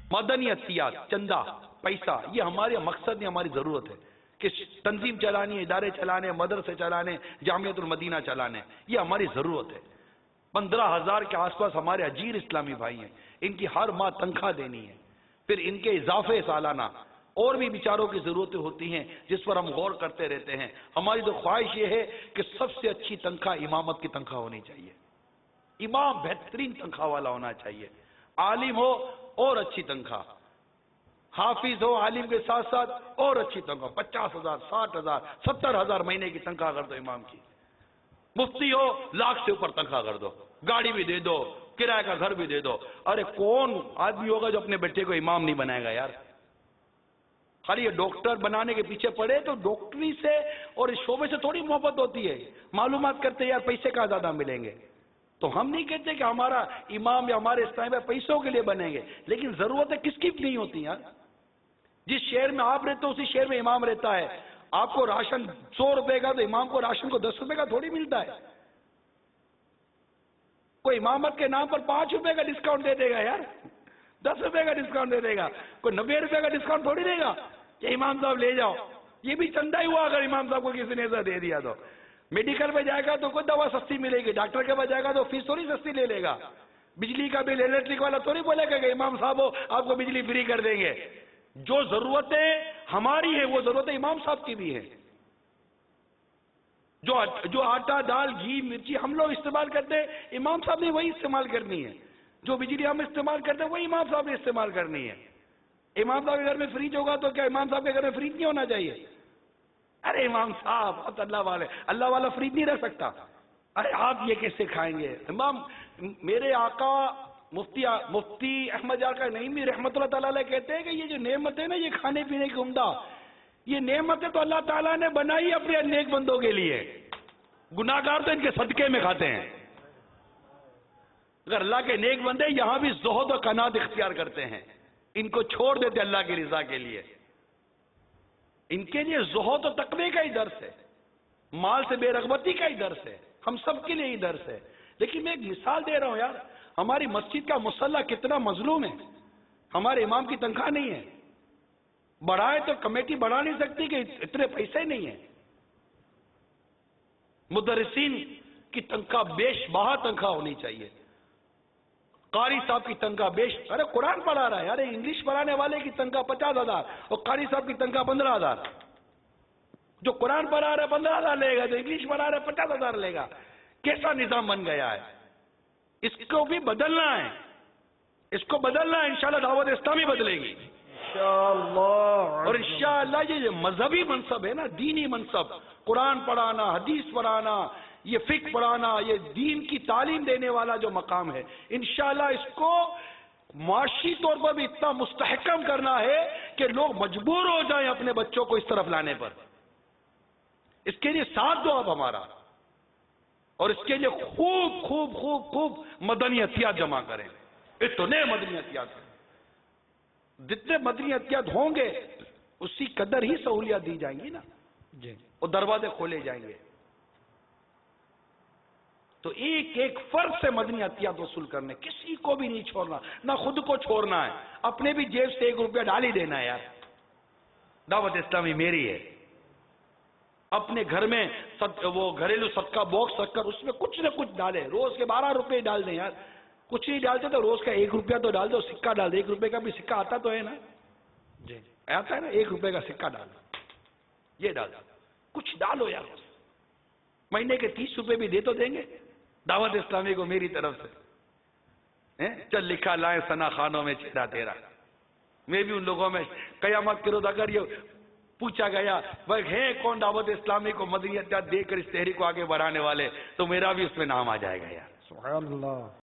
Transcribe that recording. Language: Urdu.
مدنی عطیات، چندہ، پیسہ، یہ ہمارے مقصد نہیں، ہماری ضرورت ہے کہ تنظیم چلانی، ادارے چلانے، مدرسے چلانے، جامعۃ المدینہ چلانے، یہ ہماری ضرورت ہے۔ 15,000 کے آس پاس ہمارے اجیر اسلامی بھائی ہیں، ان کی ہر ماہ تنخواہ دینی ہے، پھر ان کے اضافے سالانہ اور بھی بیچاروں کی ضرورتیں ہوتی ہیں جس پر ہم غور کرتے رہتے ہیں۔ ہماری تو خواہش یہ ہے کہ سب سے اچھی تنخواہ امامت کی تنخواہ ہونی چاہیے، امام بہترین تنخواہ والا ہونا چاہیے، عالم ہو اور اچھی تنخواہ، حافظ ہو عالم کے ساتھ ساتھ اور اچھی تنخواہ، 50,000 60,000 70,000 مہینے کی تنخواہ کر دو امام کی، مفتی ہو لاکھ سے اوپر تنخواہ کر دو، گاڑی بھی دے دو، کرایہ کا گھر بھی دے دو۔ ارے کون آدمی ہوگا جو اپنے بیٹے کو امام نہیں بنائے گا یار؟ خالی یہ ڈاکٹر بنانے کے پیچھے پڑے تو ڈاکٹری سے اور اس شعبے سے تھوڑی محبت ہوتی ہے، معلومات کرتے یار پیسے کہاں زیادہ ملیں گے، تو ہم نہیں کہتے کہ ہمارا امام یا ہمارے اسلام میں پیسوں کے لیے بنیں گے، لیکن ضرورتیں کس کی نہیں ہوتی یار؟ جس شہر میں آپ رہتے ہو اسی شہر میں امام رہتا ہے، آپ کو راشن 100 روپے کا تو امام کو راشن کو 10 روپے کا تھوڑی ملتا ہے، کوئی امامت کے نام پر 5 روپے کا ڈسکاؤنٹ دے دے گا یار، 10 روپے کا ڈسکاؤنٹ دے دے گا، کوئی 90 روپے کا ڈسکاؤنٹ تھوڑی دے گا کہ امام صاحب لے جاؤ، یہ بھی چندہ ہی ہوا اگر امام صاحب کو کسی نے ایسا دے دیا تو۔ میڈیکل پہ جائے گا تو کوئی دوا سستی ملے گی، ڈاکٹر کے پاس جائے گا تو فیس تھوڑی سستی لے لے گا، بجلی کا بل الیکٹرک والا تھوڑی بولے گا کہ امام صاحب ہو آپ کو بجلی فری کر دیں گے۔ جو ضرورتیں ہماری ہیں وہ ضرورتیں امام صاحب کی بھی ہیں، جو آٹا دال گھی مرچی ہم لوگ استعمال کرتے ہیں امام صاحب نے وہی استعمال کرنی ہے، جو بجلی ہم استعمال کرتے ہیں وہی امام صاحب نے استعمال کرنی ہے۔ امام صاحب کے گھر میں فریج ہوگا تو کیا امام صاحب کے گھر میں فریج نہیں ہونا چاہیے؟ ارے امام صاحب اللہ والے، اللہ والا فریج نہیں رہ سکتا، ارے آپ یہ کیسے کھائیں گے؟ امام میرے آقا مفتی احمد یار کا نعیمی رحمۃ اللہ تعالیٰ علیہ کہتے ہیں کہ یہ جو نعمت ہے نا، یہ کھانے پینے کی عمدہ، یہ نعمتیں تو اللہ تعالیٰ نے بنائی اپنے نیک بندوں کے لیے، گناہ گار تو ان کے صدقے میں کھاتے ہیں۔ اگر اللہ کے نیک بندے یہاں بھی زہد و قناعت اختیار کرتے ہیں، ان کو چھوڑ دیتے اللہ کی رضا کے لیے، ان کے لیے زہد و تقوی کا ہی درس ہے، مال سے بے رغبتی کا ہی درس ہے، ہم سب کے لیے ہی درس ہے۔ لیکن میں ایک مثال دے رہا ہوں یار، ہماری مسجد کا مصلی کتنا مظلوم ہے، ہمارے امام کی تنخواہ نہیں ہے، بڑھائے تو کمیٹی بڑھا نہیں سکتی کہ اتنے پیسے نہیں ہیں، مدرسین کی تنخواہ بیش بہا تنخواہ ہونی چاہیے، قاری صاحب کی تنخواہ ارے قرآن پڑھا رہا ہے، ارے انگلش پڑھانے والے کی تنخواہ 50,000 اور قاری صاحب کی تنخواہ 15,000، جو قرآن پڑھا رہا ہے 15,000 لے گا، جو انگلش پڑھا رہا ہے 50,000 لے گا، کیسا نظام بن گیا ہے؟ اس کو بھی بدلنا ہے، اس کو بدلنا ہے، انشاءاللہ دعوت اسلامی بدلے گی اور انشاءاللہ یہ جو مذہبی منصب ہے نا، دینی منصب، قرآن پڑھانا، حدیث پڑھانا، یہ فقہ پڑھانا، یہ دین کی تعلیم دینے والا جو مقام ہے، انشاءاللہ اس کو معاشی طور پر بھی اتنا مستحکم کرنا ہے کہ لوگ مجبور ہو جائیں اپنے بچوں کو اس طرف لانے پر۔ اس کے لیے ساتھ دو آپ ہمارا، اور اس کے لیے خوب خوب خوب خوب مدنی عطیات جمع کریں، اتنے مدنی عطیات کریں، جتنے مدنی عطیات ہوں گے اسی قدر ہی سہولیات دی جائیں گی نا جی، اور دروازے کھولے جائیں گے۔ تو ایک ایک فرد سے مدنی عطیات وصول کرنے، کسی کو بھی نہیں چھوڑنا، نہ خود کو چھوڑنا ہے، اپنے بھی جیب سے 1 روپیہ ڈال ہی دینا ہے یار، دعوت اسلامی میری ہے، اپنے گھر میں وہ گھریلو صدقہ باکس رکھ کر اس میں کچھ نہ کچھ ڈالے، روز کے 12 روپے ڈال دیں یار، کچھ نہیں ڈالتے تو روز کا 1 روپیہ تو ڈال دو، سکہ ڈال دو، 1 روپے کا بھی سکہ آتا تو ہے نا جی، آتا ہے نا، 1 روپے کا سکہ ڈال دو، یہ ڈال دو، کچھ ڈالو یار، مہینے کے 30 روپے بھی دے تو دیں گے دعوت اسلامی کو میری طرف سے، چل لکھا لائیں ثنا خانوں میں چہرہ تیرا، میں بھی ان لوگوں میں قیامت کے روز اگر یہ پوچھا گیا وہ ہے کون دعوت اسلامی کو مدنی عطیات دے کر اس تحریک کو آگے بڑھانے والے، تو میرا بھی اس میں نام آ جائے گا یار، سبحان اللہ۔